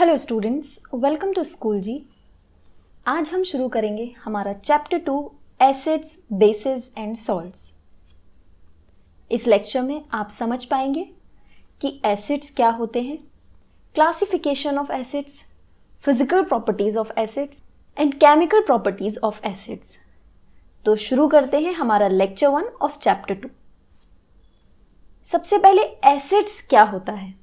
Hello students, welcome to school जी। आज हम शुरू करेंगे हमारा chapter 2 acids, bases and salts. इस लेक्चर में आप समझ पाएंगे कि एसिड्स क्या होते हैं, classification of acids, physical properties of acids and chemical properties of acids. तो शुरू करते हैं हमारा लेक्चर 1 ऑफ चैप्टर 2। सबसे पहले एसिड्स क्या होता है,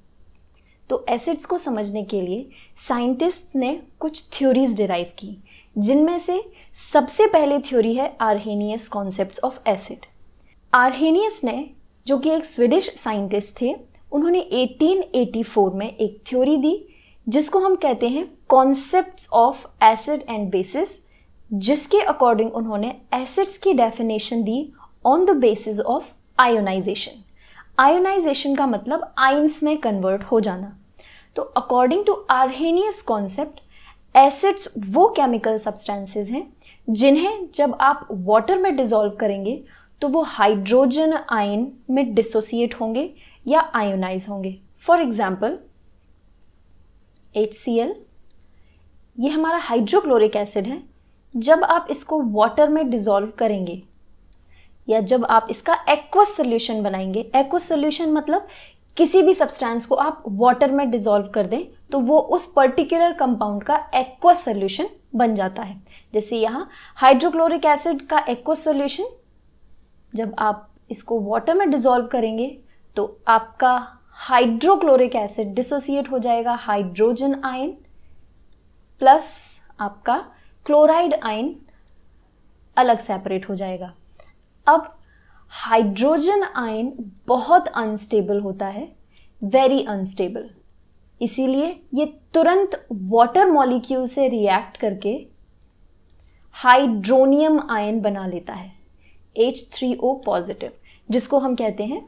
तो एसिड्स को समझने के लिए साइंटिस्ट्स ने कुछ थ्योरीज डिराइव की, जिनमें से सबसे पहले थ्योरी है Arrhenius concepts of acid. Arrhenius ने, जो कि एक स्वीडिश साइंटिस्ट थे, उन्होंने 1884 में एक थ्योरी दी जिसको हम कहते हैं concepts of acid and basis, जिसके अकॉर्डिंग उन्होंने एसिड्स की डेफिनेशन दी on the basis of ionization. Ionization का मतलब आयंस में कन्वर्ट हो जाना। तो according to Arrhenius concept, acids वो केमिकल सब्सटेंसेस हैं जिन्हें जब आप वाटर में डिसॉल्व करेंगे तो वो हाइड्रोजन आयन में डिसोसिएट होंगे या आयोनाइज होंगे। फॉर एग्जाम्पल HCl, ये हमारा हाइड्रोक्लोरिक एसिड है। जब आप इसको वाटर में डिसॉल्व करेंगे या जब आप इसका एक्वस सोल्यूशन बनाएंगे, एक्वस सोल्यूशन मतलब किसी भी सब्सटेंस को आप वाटर में डिसॉल्व कर दें तो वो उस पर्टिकुलर कंपाउंड का एक्वस सोल्यूशन बन जाता है। जैसे यहाँ हाइड्रोक्लोरिक एसिड का एक्वस सोल्यूशन, जब आप इसको वाटर में डिसॉल्व करेंगे तो आपका हाइड्रोक्लोरिक एसिड डिसोसिएट हो जाएगा हाइड्रोजन आयन प्लस आपका क्लोराइड आयन अलग सेपरेट हो जाएगा। अब हाइड्रोजन आयन बहुत अनस्टेबल होता है, वेरी अनस्टेबल, इसीलिए ये तुरंत वाटर मॉलिक्यूल से रिएक्ट करके हाइड्रोनियम आयन बना लेता है, H3O पॉजिटिव, जिसको हम कहते हैं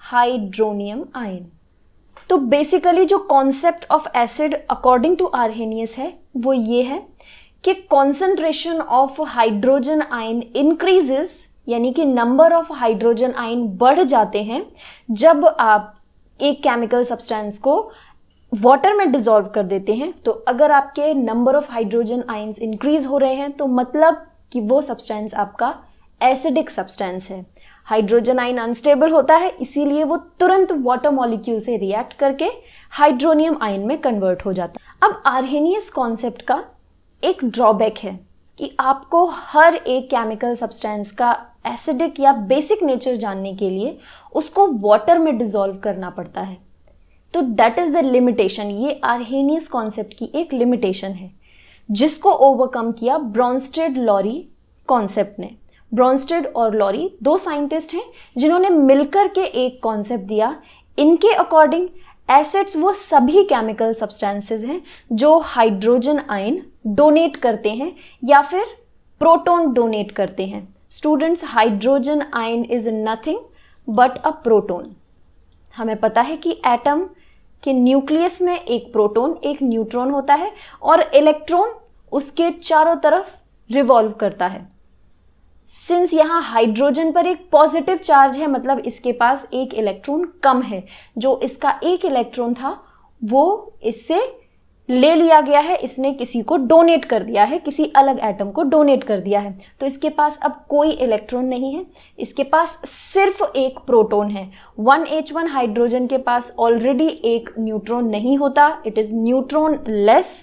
हाइड्रोनियम आयन। तो बेसिकली जो concept of acid according to Arrhenius है वो ये है कि concentration of hydrogen ion increases, यानी कि नंबर ऑफ हाइड्रोजन आयन बढ़ जाते हैं जब आप एक केमिकल सब्सटेंस को वाटर में डिसॉल्व कर देते हैं। तो अगर आपके number of hydrogen ions increase हो रहे हैं तो मतलब कि वो सब्सटेंस आपका एसिडिक सब्सटेंस है। हाइड्रोजन आयन अनस्टेबल होता है, इसीलिए वो तुरंत वाटर मॉलिक्यूल से रिएक्ट करके हाइड्रोनियम आयन में कन्वर्ट हो जाता है। अब आर्हेनियस कॉन्सेप्ट का एक ड्रॉबैक है कि आपको हर एक केमिकल सब्सटेंस का एसिडिक या बेसिक नेचर जानने के लिए उसको वाटर में डिसॉल्व करना पड़ता है। तो दैट इज द लिमिटेशन। ये आर्हेनियस कॉन्सेप्ट की एक लिमिटेशन है जिसको ओवरकम किया ब्रॉन्स्टेड लॉरी कॉन्सेप्ट ने। ब्रॉन्स्टेड और लॉरी दो साइंटिस्ट हैं जिन्होंने मिलकर के एक कॉन्सेप्ट दिया। इनके अकॉर्डिंग एसिड्स वो सभी केमिकल सब्सटेंसेस हैं जो हाइड्रोजन आयन डोनेट करते हैं या फिर प्रोटॉन डोनेट करते हैं। Students, hydrogen ion is nothing but a proton. हमें पता है कि एटम के न्यूक्लियस में एक प्रोटॉन, एक न्यूट्रॉन होता है और इलेक्ट्रॉन उसके चारों तरफ रिवॉल्व करता है। सिंस यहाँ हाइड्रोजन पर एक पॉजिटिव चार्ज है, मतलब इसके पास एक इलेक्ट्रॉन कम है। जो इसका एक इलेक्ट्रॉन था वो इससे ले लिया गया है, इसने किसी को डोनेट कर दिया है, किसी अलग एटम को डोनेट कर दिया है। तो इसके पास अब कोई इलेक्ट्रॉन नहीं है, इसके पास सिर्फ एक प्रोटॉन है। 1H1 हाइड्रोजन के पास ऑलरेडी एक न्यूट्रॉन नहीं होता, it is neutron less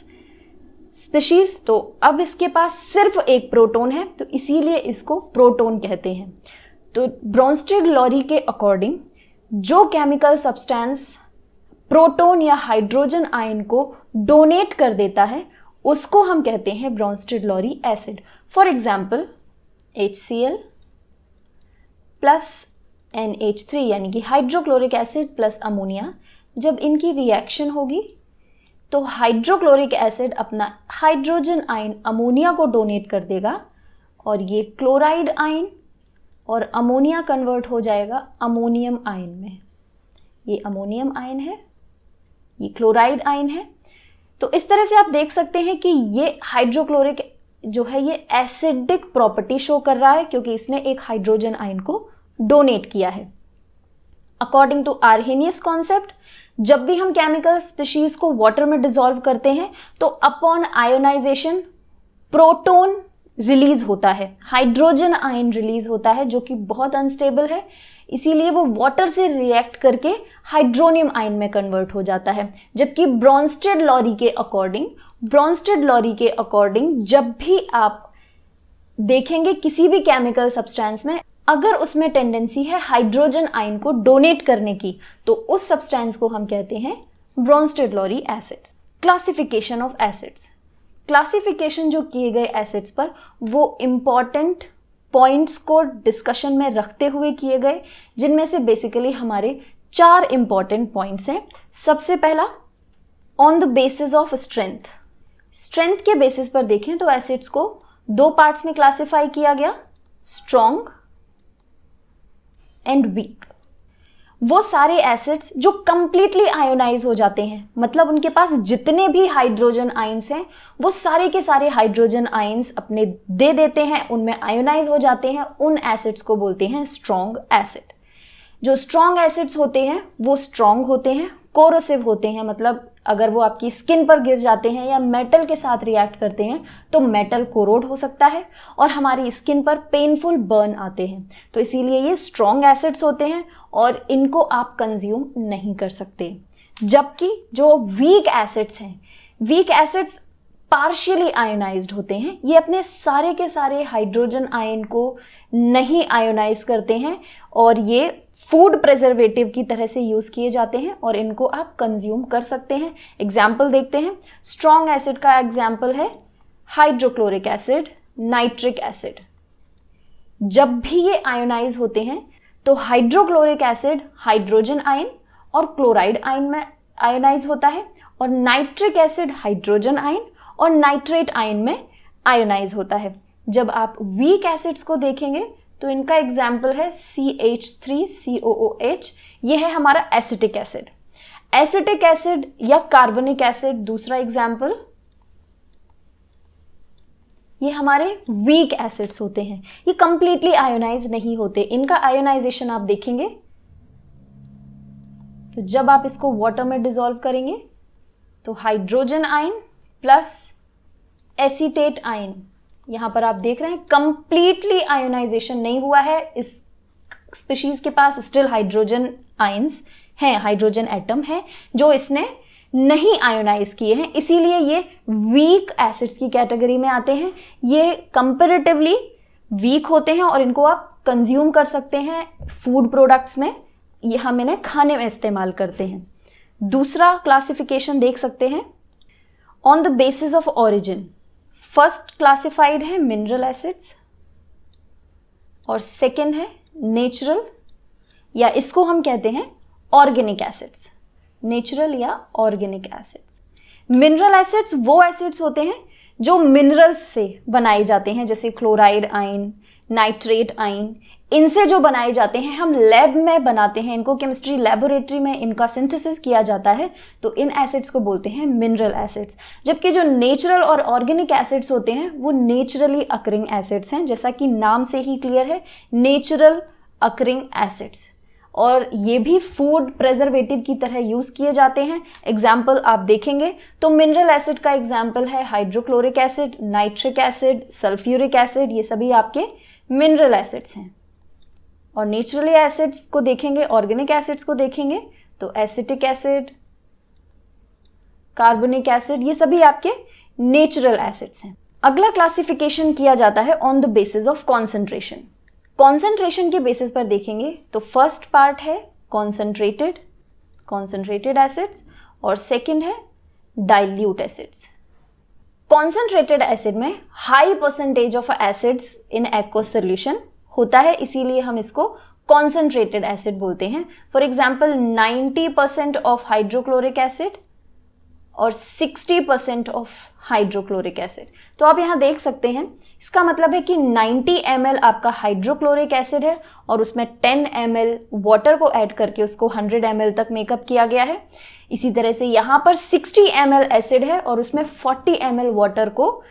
species. तो अब इसके पास सिर्फ एक प्रोटॉन है, तो इसीलिए इसको प्रोटॉन कहते हैं। तो ब्रॉन्स्टेड लॉरी के अकॉर्डिंग जो केमिकल सब्सटेंस प्रोटॉन या हाइड्रोजन आयन को डोनेट कर देता है उसको हम कहते हैं Bronsted Lowry acid. For example HCl plus NH3 यानी कि हाइड्रोक्लोरिक एसिड प्लस अमोनिया, जब इनकी रिएक्शन होगी तो हाइड्रोक्लोरिक एसिड अपना हाइड्रोजन आयन अमोनिया को डोनेट कर देगा और ये क्लोराइड आयन और अमोनिया कन्वर्ट हो जाएगा अमोनियम आयन में। ये अमोनियम आयन है, ये क्लोराइड आयन है। तो इस तरह से आप देख सकते हैं कि ये हाइड्रोक्लोरिक जो है ये एसिडिक प्रॉपर्टी शो कर रहा है क्योंकि इसने एक हाइड्रोजन आयन को डोनेट किया है। अकॉर्डिंग टू आर्हेनियस कॉन्सेप्ट, जब भी हम केमिकल स्पीशीज को वाटर में डिसॉल्व करते हैं तो अपॉन आयोनाइजेशन प्रोटॉन रिलीज होता है, हाइड्रोजन आयन रिलीज होता है, जो कि बहुत अनस्टेबल है, इसीलिए वो वाटर से रिएक्ट करके हाइड्रोनियम आयन में कन्वर्ट हो जाता है। जबकि ब्रॉन्स्टेड-लॉरी के अकॉर्डिंग जब भी आप देखेंगे किसी भी केमिकल सब्सटेंस में अगर उसमें टेंडेंसी है हाइड्रोजन आयन को डोनेट करने की, तो उस सब्सटेंस को हम कहते हैं Brønsted-lorry acids. Classification of acids, classification जो किए गए एसिड्स पर वो इंपॉर्टेंट पॉइंट्स को डिस्कशन में रखते हुए किए गए, जिनमें से बेसिकली हमारे 4 इंपॉर्टेंट पॉइंट्स हैं। सबसे पहला, on the basis of strength. Strength के बेसिस पर देखें तो एसिड्स को 2 पार्ट्स में क्लासिफाई किया गया, स्ट्रॉन्ग एंड वीक। वो सारे एसिड्स जो कंप्लीटली आयोनाइज हो जाते हैं, मतलब उनके पास जितने भी हाइड्रोजन आयंस हैं वो सारे के सारे हाइड्रोजन आयंस अपने दे देते हैं, उनमें आयोनाइज हो जाते हैं, उन एसिड्स को बोलते हैं स्ट्रॉन्ग एसिड। जो स्ट्रॉन्ग एसिड्स होते हैं वो स्ट्रॉन्ग होते हैं, कोरोसिव होते हैं, मतलब अगर वो आपकी स्किन पर गिर जाते हैं या मेटल के साथ रिएक्ट करते हैं तो मेटल कोरोड हो सकता है और हमारी स्किन पर पेनफुल बर्न आते हैं। तो इसीलिए ये स्ट्रॉन्ग एसिड्स होते हैं और इनको आप कंज्यूम नहीं कर सकते। जबकि जो वीक एसिड्स हैं, वीक एसिड्स पार्शियली आयोनाइज्ड होते हैं, ये अपने सारे के सारे हाइड्रोजन आयन को नहीं आयोनाइज करते हैं और ये फूड प्रिजर्वेटिव की तरह से यूज़ किए जाते हैं और इनको आप कंज्यूम कर सकते हैं। एग्जाम्पल देखते हैं। स्ट्रॉन्ग एसिड का एग्जाम्पल है हाइड्रोक्लोरिक एसिड, नाइट्रिक एसिड। जब भी ये आयोनाइज होते हैं तो हाइड्रोक्लोरिक एसिड हाइड्रोजन आयन और क्लोराइड आयन में आयोनाइज होता है और नाइट्रिक एसिड हाइड्रोजन आयन और नाइट्रेट आयन में आयोनाइज होता है। जब आप वीक एसिड्स को देखेंगे तो इनका एग्जाम्पल है CH3COOH, ये है हमारा एसिटिक एसिड। एसिटिक एसिड या कार्बनिक एसिड दूसरा एग्जाम्पल, ये हमारे वीक एसिड्स होते हैं, ये कंप्लीटली आयोनाइज नहीं होते। इनका आयोनाइजेशन आप देखेंगे तो जब आप इसको वाटर में डिसॉल्व करेंगे तो hydrogen ion plus acetate ion, यहां पर आप देख रहे हैं कंप्लीटली आयोनाइजेशन नहीं हुआ है, इस स्पीशीज के पास स्टिल हाइड्रोजन आयंस हैं, हाइड्रोजन एटम है जो इसने नहीं आयोनाइज किए हैं, इसीलिए ये वीक एसिड्स की कैटेगरी में आते हैं। ये कंपैरेटिवली वीक होते हैं और इनको आप कंज्यूम कर सकते हैं फूड प्रोडक्ट्स में, ये हम इन्हें खाने में इस्तेमाल करते हैं। दूसरा क्लासिफिकेशन देख सकते हैं on the basis of origin. First classified है मिनरल एसिड्स और सेकेंड है नेचुरल या इसको हम कहते हैं ऑर्गेनिक एसिड्स, नेचुरल या ऑर्गेनिक एसिड्स। मिनरल एसिड्स वो एसिड्स होते हैं जो मिनरल्स से बनाए जाते हैं, जैसे क्लोराइड आयन, नाइट्रेट आयन, इनसे जो बनाए जाते हैं हम लैब में बनाते हैं, इनको केमिस्ट्री लेबोरेटरी में इनका सिंथेसिस किया जाता है, तो इन एसिड्स को बोलते हैं मिनरल एसिड्स। जबकि जो नेचुरल और ऑर्गेनिक एसिड्स होते हैं वो नेचुरली अकरिंग एसिड्स हैं, जैसा कि नाम से ही क्लियर है, नेचुरल अकरिंग एसिड्स, और ये भी फूड प्रिजर्वेटिव की तरह यूज़ किए जाते हैं। एग्जाम्पल आप देखेंगे तो मिनरल एसिड का एग्जाम्पल है hydrochloric acid, nitric acid, sulphuric acid, ये सभी आपके मिनरल एसिड्स हैं। और नेचुरली एसिड्स को देखेंगे, ऑर्गेनिक एसिड्स को देखेंगे तो एसिटिक एसिड, कार्बोनिक एसिड, ये सभी आपके नेचुरल एसिड्स हैं। अगला क्लासिफिकेशन किया जाता है on the basis of concentration. Concentration के बेसिस पर देखेंगे तो फर्स्ट पार्ट है कॉन्सेंट्रेटेड एसिड्स और सेकंड है डाइल्यूट एसिड्स। कॉन्सेंट्रेटेड एसिड में high percentage of acids in aqueous solution होता है, इसीलिए हम इसको कॉन्सेंट्रेटेड एसिड बोलते हैं। For example 90% of hydrochloric acid और 60% ऑफ हाइड्रोक्लोरिक एसिड। तो आप यहाँ देख सकते हैं, इसका मतलब है कि 90 ml आपका हाइड्रोक्लोरिक एसिड है और उसमें 10 ml वाटर को ऐड करके उसको 100 ml तक मेकअप किया गया है। इसी तरह से यहाँ पर 60 ml एसिड है और उसमें 40 ml वाटर को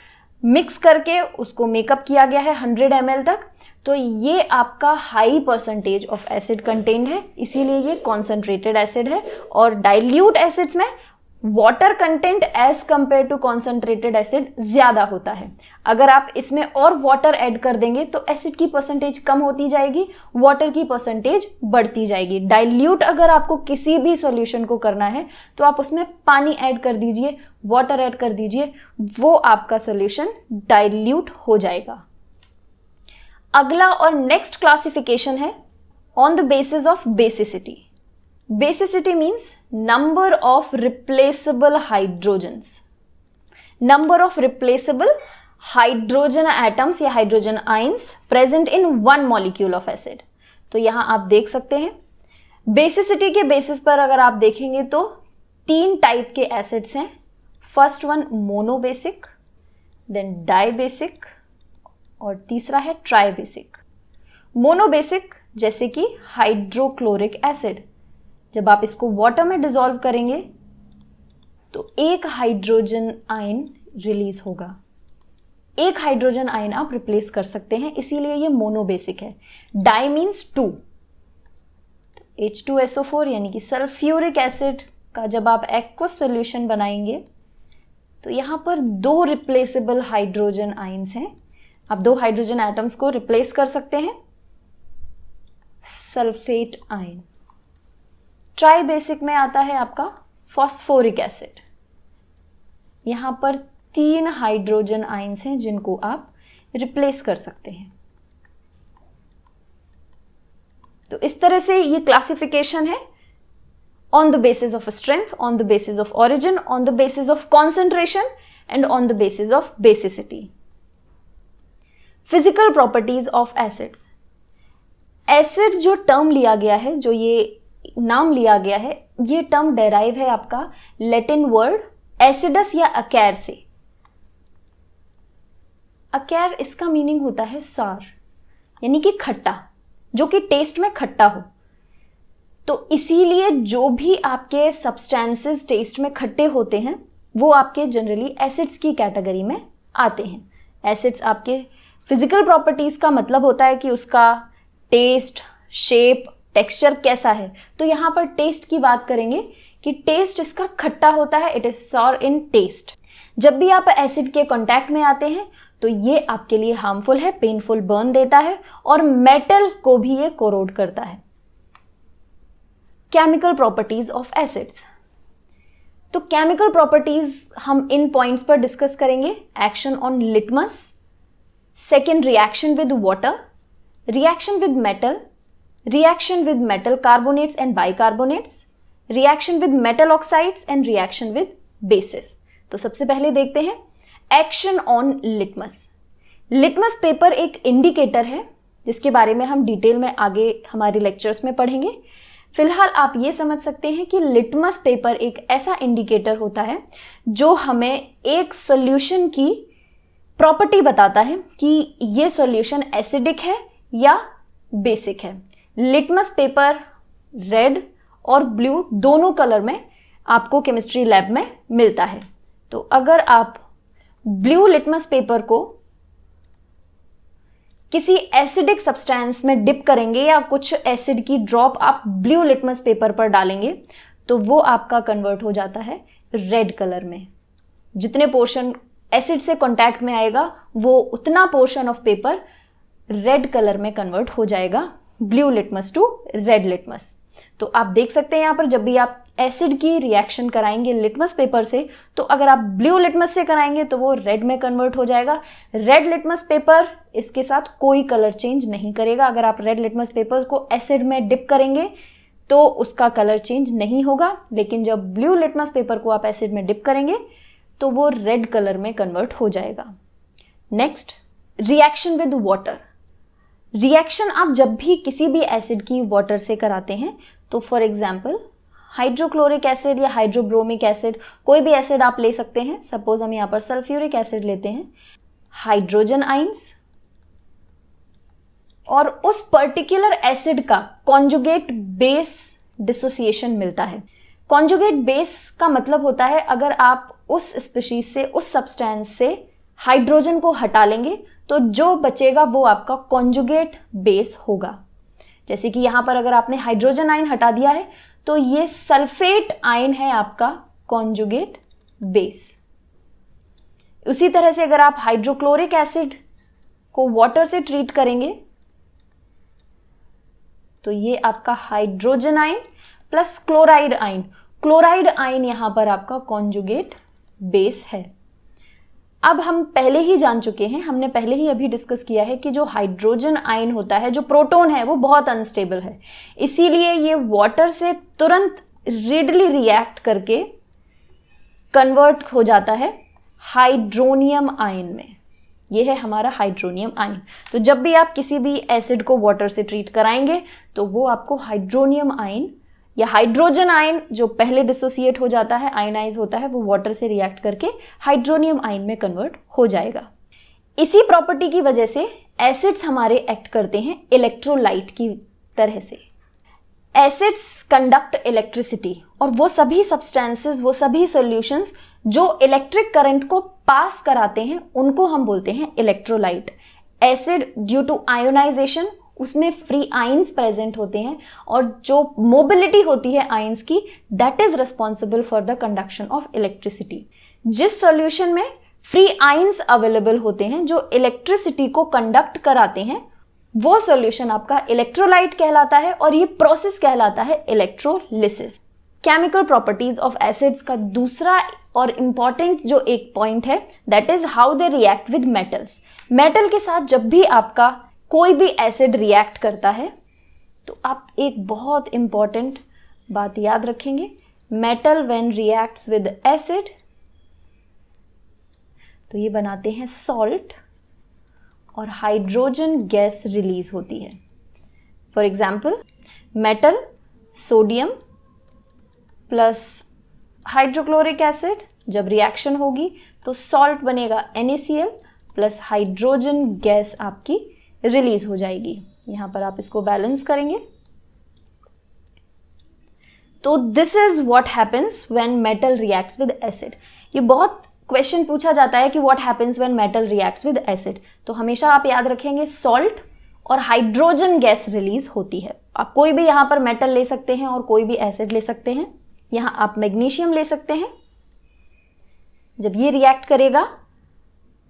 मिक्स करके उसको मेकअप किया गया है 100 ml तक, तो ये आपका high percentage of acid content है, इसीलिए ये कॉन्सेंट्रेटेड एसिड है। और डाइल्यूट एसिड्स में water content as compare to concentrated acid ज़्यादा होता है। अगर आप इसमें और वाटर ऐड कर देंगे तो एसिड की परसेंटेज कम होती जाएगी, वाटर की परसेंटेज बढ़ती जाएगी। डाइल्यूट अगर आपको किसी भी सॉल्यूशन को करना है तो आप उसमें पानी ऐड कर दीजिए, वाटर ऐड कर दीजिए, वो आपका सॉल्यूशन डाइल्यूट हो जाएगा। अगला और नेक्स्ट क्लासिफिकेशन है on the basis of basicity. Basicity means number of replaceable hydrogens. Number of replaceable hydrogen atoms या hydrogen ions present in one molecule of acid. तो यहाँ आप देख सकते हैं बेसिसिटी के बेसिस पर अगर आप देखेंगे तो 3 टाइप के एसिड्स हैं। First one monobasic, then dibasic और तीसरा है ट्राइबेसिक। मोनोबेसिक जैसे कि हाइड्रोक्लोरिक एसिड, जब आप इसको वाटर में डिसॉल्व करेंगे तो एक हाइड्रोजन आयन रिलीज होगा, एक हाइड्रोजन आयन आप रिप्लेस कर सकते हैं, इसीलिए ये मोनोबेसिक है। डाई मीन्स 2, H2SO4 यानी कि सल्फ्यूरिक एसिड का जब आप एक्वस सॉल्यूशन बनाएंगे तो यहां पर 2 रिप्लेसेबल हाइड्रोजन आयंस हैं, आप 2 हाइड्रोजन एटम्स को रिप्लेस कर सकते हैं, सल्फेट आयन। ट्राइबेसिक में आता है आपका फॉस्फोरिक एसिड, यहां पर 3 हाइड्रोजन आयंस हैं जिनको आप रिप्लेस कर सकते हैं। तो इस तरह से ये क्लासिफिकेशन है on the basis of strength, on the basis of origin, on the basis of concentration and on the basis of basicity. Physical properties of acids. Acid जो टर्म लिया गया है, जो ये नाम लिया गया है, ये टर्म डेराइव है आपका लैटिन वर्ड एसिडस या अकैर से। अकैर इसका मीनिंग होता है सार, यानी कि खट्टा, जो कि टेस्ट में खट्टा हो। तो इसीलिए जो भी आपके सब्सटेंसेस टेस्ट में खट्टे होते हैं वो आपके जनरली एसिड्स की कैटेगरी में आते हैं। एसिड्स आपके फिजिकल प्रॉपर्टीज का मतलब होता है कि उसका टेस्ट, शेप, टेक्सचर कैसा है। तो यहाँ पर टेस्ट की बात करेंगे कि टेस्ट इसका खट्टा होता है, it is sour in taste. जब भी आप एसिड के कांटेक्ट में आते हैं तो ये आपके लिए हार्मफुल है, पेनफुल बर्न देता है और मेटल को भी ये कोरोड करता है। Chemical properties of acids. तो केमिकल प्रॉपर्टीज हम इन पॉइंट्स पर डिस्कस करेंगे। Action on litmus, second reaction with water, reaction with metal, reaction with metal carbonates and bicarbonates, reaction with metal oxides and reaction with bases। तो सबसे पहले देखते हैं action on litmus. Litmus paper एक indicator है जिसके बारे में हम डिटेल में आगे हमारे लेक्चर्स में पढ़ेंगे। फिलहाल आप ये समझ सकते हैं कि लिटमस पेपर एक ऐसा इंडिकेटर होता है जो हमें एक सॉल्यूशन की प्रॉपर्टी बताता है कि ये सॉल्यूशन एसिडिक है या बेसिक है। लिटमस पेपर रेड और ब्लू दोनों कलर में आपको केमिस्ट्री लैब में मिलता है। तो अगर आप ब्लू लिटमस पेपर को किसी एसिडिक सब्सटेंस में डिप करेंगे या कुछ एसिड की ड्रॉप आप ब्लू लिटमस पेपर पर डालेंगे तो वो आपका कन्वर्ट हो जाता है रेड कलर में। जितने पोर्शन एसिड से कांटेक्ट में आएगा वो उतना portion of paper red colour में कन्वर्ट हो जाएगा, blue litmus to red litmus. तो आप देख सकते हैं यहाँ पर जब भी आप एसिड की रिएक्शन कराएंगे लिटमस पेपर से, तो अगर आप ब्लू लिटमस से कराएंगे तो वो रेड में कन्वर्ट हो जाएगा। रेड लिटमस पेपर इसके साथ कोई कलर चेंज नहीं करेगा। अगर आप रेड लिटमस पेपर को एसिड में डिप करेंगे तो उसका कलर चेंज नहीं होगा, लेकिन जब ब्लू लिटमस पेपर को आप एसिड में डिप करेंगे तो वो रेड कलर में कन्वर्ट हो जाएगा। Next, reaction with water. Reaction आप जब भी किसी भी एसिड की वाटर से कराते हैं, तो फॉर एग्जाम्पल हाइड्रोक्लोरिक एसिड या हाइड्रोब्रोमिक एसिड, कोई भी एसिड आप ले सकते हैं। सपोज हम यहाँ पर सल्फ्यूरिक एसिड लेते हैं, हाइड्रोजन आइंस और उस पर्टिकुलर एसिड का कॉन्जुगेट बेस डिसोसिएशन मिलता है। कॉन्जुगेट बेस का मतलब होता है अगर आप उस स्पीशीज से, उस सब्सटेंस से हाइड्रोजन को हटा लेंगे तो जो बचेगा वो आपका कॉन्जुगेट बेस होगा। जैसे कि यहां पर अगर आपने हाइड्रोजन आयन हटा दिया है तो ये सल्फेट आयन है आपका कॉन्जुगेट बेस। उसी तरह से अगर आप हाइड्रोक्लोरिक एसिड को वाटर से ट्रीट करेंगे तो ये आपका hydrogen ion plus chloride ion, chloride ion यहां पर आपका कॉन्जुगेट बेस है। अब हम पहले ही जान चुके हैं, हमने पहले ही अभी डिस्कस किया है कि जो हाइड्रोजन आयन होता है, जो प्रोटॉन है, वो बहुत अनस्टेबल है, इसीलिए ये वाटर से तुरंत रेडली रिएक्ट करके कन्वर्ट हो जाता है हाइड्रोनियम आयन में। ये है हमारा हाइड्रोनियम आयन। तो जब भी आप किसी भी एसिड को वाटर से ट्रीट कराएंगे तो वो आपको हाइड्रोनियम आयन या हाइड्रोजन आयन जो पहले डिसोसिएट हो जाता है, आयनाइज होता है, वो वाटर से रिएक्ट करके हाइड्रोनियम आयन में कन्वर्ट हो जाएगा। इसी प्रॉपर्टी की वजह से एसिड्स हमारे एक्ट करते हैं इलेक्ट्रोलाइट की तरह से। एसिड्स कंडक्ट इलेक्ट्रिसिटी, और वो सभी सब्सटेंसेस, वो सभी सॉल्यूशंस जो इलेक्ट्रिक करंट को पास कराते हैं उनको हम बोलते हैं electrolyte. Acid due to ionization उसमें फ्री आयंस प्रेजेंट होते हैं और जो मोबिलिटी होती है आयंस की, that is responsible for the conduction of electricity. जिस सॉल्यूशन में फ्री आयंस अवेलेबल होते हैं जो इलेक्ट्रिसिटी को कंडक्ट कराते हैं, वो सॉल्यूशन आपका इलेक्ट्रोलाइट कहलाता है और ये प्रोसेस कहलाता है electrolysis. Chemical properties of acids का दूसरा और इंपॉर्टेंट जो एक पॉइंट है, that is how they react with metals. Metal के साथ जब भी आपका कोई भी एसिड रिएक्ट करता है तो आप एक बहुत इंपॉर्टेंट बात याद रखेंगे, metal when reacts with acid तो ये बनाते हैं सॉल्ट और हाइड्रोजन गैस रिलीज होती है। For example, metal sodium plus hydrochloric acid जब रिएक्शन होगी तो सॉल्ट बनेगा NaCl प्लस हाइड्रोजन गैस आपकी रिलीज हो जाएगी। यहां पर आप इसको बैलेंस करेंगे तो this is what happens when metal reacts with acid. ये बहुत क्वेश्चन पूछा जाता है कि what happens when metal reacts with acid, तो हमेशा आप याद रखेंगे सॉल्ट और हाइड्रोजन गैस रिलीज होती है। आप कोई भी यहां पर मेटल ले सकते हैं और कोई भी एसिड ले सकते हैं। यहां आप मैग्नीशियम ले सकते हैं। जब ये रिएक्ट करेगा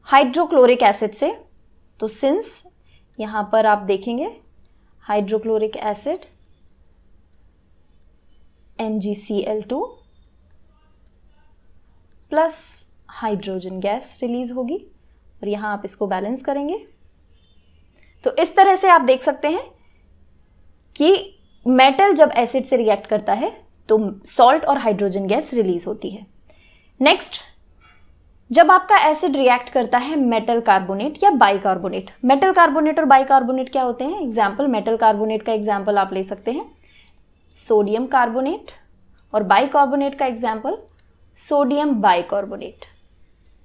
हाइड्रोक्लोरिक एसिड से तो सिंस यहां पर आप देखेंगे hydrochloric acid MgCl2 plus hydrogen gas release होगी और यहां आप इसको बैलेंस करेंगे तो इस तरह से आप देख सकते हैं कि मेटल जब एसिड से रिएक्ट करता है तो सॉल्ट और हाइड्रोजन गैस रिलीज होती है। नेक्स्ट, जब आपका एसिड रिएक्ट करता है मेटल कार्बोनेट या बाइकार्बोनेट। मेटल कार्बोनेट और बाइकार्बोनेट क्या होते हैं? एग्जाम्पल, मेटल कार्बोनेट का एग्जाम्पल आप ले सकते हैं सोडियम कार्बोनेट और बाइकार्बोनेट का एग्जाम्पल सोडियम बाइकार्बोनेट।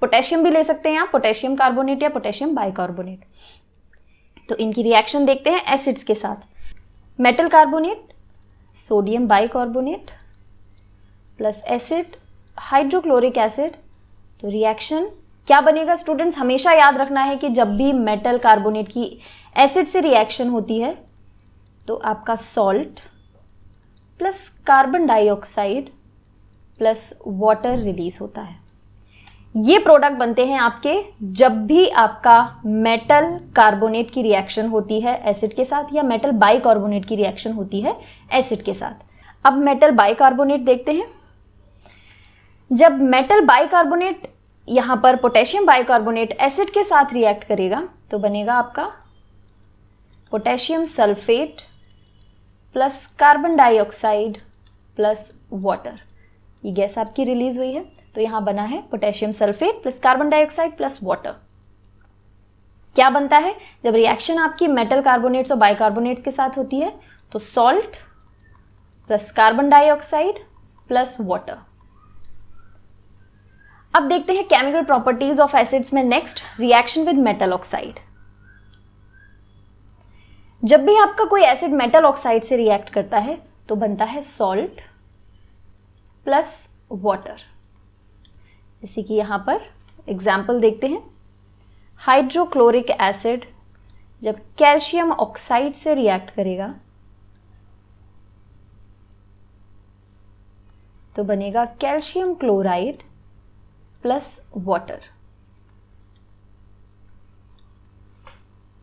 पोटेशियम भी ले सकते हैं आप, पोटेशियम कार्बोनेट या पोटेशियम बाइकार्बोनेट। तो इनकी रिएक्शन देखते हैं एसिड्स के साथ। Metal carbonate sodium bicarbonate plus acid hydrochloric acid, तो रिएक्शन क्या बनेगा स्टूडेंट्स? हमेशा याद रखना है कि जब भी मेटल कार्बोनेट की एसिड से रिएक्शन होती है तो आपका salt plus carbon dioxide plus water release होता है। ये प्रोडक्ट बनते हैं आपके जब भी आपका मेटल कार्बोनेट की रिएक्शन होती है एसिड के साथ या मेटल बाइकार्बोनेट की रिएक्शन होती है एसिड के साथ। अब मेटल बाइकार्बोनेट देखते हैं। जब मेटल बाइकार्बोनेट यहां पर पोटेशियम बाइकार्बोनेट एसिड के साथ रिएक्ट करेगा तो बनेगा आपका potassium sulphate plus carbon dioxide plus water. ये गैस आपकी रिलीज हुई है तो यहां बना है potassium sulphate plus carbon dioxide plus water. क्या बनता है जब रिएक्शन आपकी मेटल कार्बोनेट्स और बाइकार्बोनेट्स के साथ होती है? तो salt plus carbon dioxide plus water. अब देखते हैं केमिकल प्रॉपर्टीज ऑफ एसिड्स में next, reaction with metal oxide. जब भी आपका कोई एसिड मेटल ऑक्साइड से रिएक्ट करता है तो बनता है सॉल्ट प्लस वाटर। जैसे कि यहां पर एग्जाम्पल देखते हैं हाइड्रोक्लोरिक एसिड जब कैल्शियम ऑक्साइड से रिएक्ट करेगा तो बनेगा calcium chloride plus water.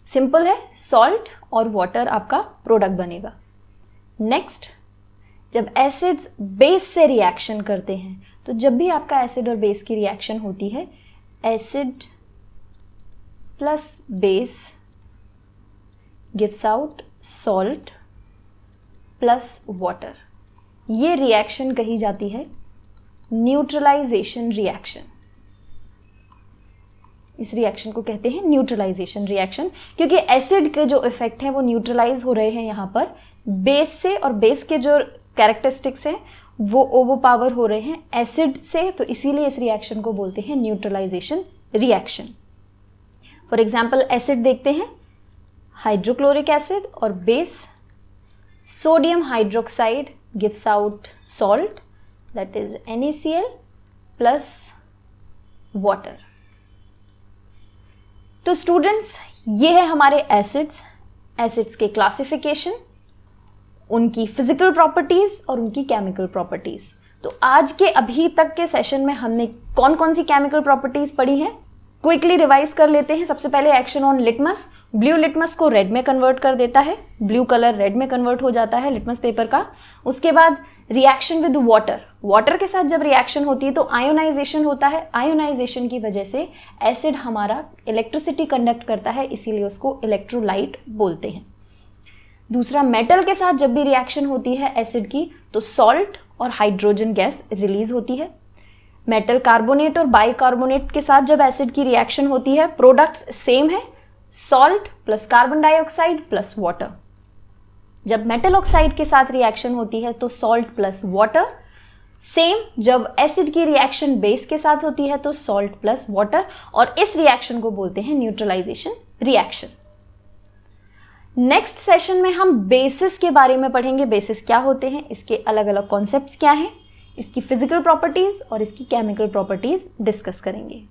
Simple है, सॉल्ट और वाटर आपका प्रोडक्ट बनेगा। नेक्स्ट, जब एसिड्स बेस से रिएक्शन करते हैं, तो जब भी आपका एसिड और बेस की रिएक्शन होती है, acid plus base gives out salt plus water. ये रिएक्शन कही जाती है न्यूट्रलाइजेशन रिएक्शन। इस रिएक्शन को कहते हैं न्यूट्रलाइजेशन रिएक्शन, क्योंकि एसिड के जो इफेक्ट हैं वो न्यूट्रलाइज हो रहे हैं यहाँ पर बेस से, और बेस के जो कैरेक्टरिस्टिक्स हैं वो ओवरपावर हो रहे हैं एसिड से, तो इसीलिए इस रिएक्शन को बोलते हैं neutralization reaction. For example acid देखते हैं, हाइड्रोक्लोरिक एसिड और base sodium hydroxide gives out salt, that is NaCl plus water. तो स्टूडेंट्स, ये है हमारे एसिड्स के क्लासिफिकेशन, उनकी फिजिकल प्रॉपर्टीज और उनकी केमिकल प्रॉपर्टीज। तो आज के अभी तक के सेशन में हमने कौन कौन सी केमिकल प्रॉपर्टीज पढ़ी हैं, क्विकली रिवाइज कर लेते हैं। सबसे पहले action on litmus, blue litmus को रेड में कन्वर्ट कर देता है, ब्लू कलर रेड में कन्वर्ट हो जाता है लिटमस पेपर का। उसके बाद रिएक्शन विद वाटर के साथ जब रिएक्शन होती है तो आयोनाइजेशन होता है, आयोनाइजेशन की वजह से एसिड हमारा इलेक्ट्रिसिटी कंडक्ट करता है, इसीलिए उसको इलेक्ट्रोलाइट बोलते हैं। दूसरा, मेटल के साथ जब भी रिएक्शन होती है एसिड की तो सॉल्ट और हाइड्रोजन गैस रिलीज होती है। मेटल कार्बोनेट और बाइकार्बोनेट के साथ जब एसिड की रिएक्शन होती है प्रोडक्ट्स सेम है, salt plus carbon dioxide plus water. जब मेटल ऑक्साइड के साथ रिएक्शन होती है तो सॉल्ट प्लस वाटर। सेम जब एसिड की रिएक्शन बेस के साथ होती है तो सॉल्ट प्लस वाटर, और इस रिएक्शन को बोलते हैं न्यूट्रलाइजेशन रिएक्शन। नेक्स्ट सेशन में हम बेसिस के बारे में पढ़ेंगे, बेसिस क्या होते हैं, इसके अलग अलग कॉन्सेप्ट्स क्या हैं, इसकी फिजिकल प्रॉपर्टीज और इसकी केमिकल प्रॉपर्टीज डिस्कस करेंगे।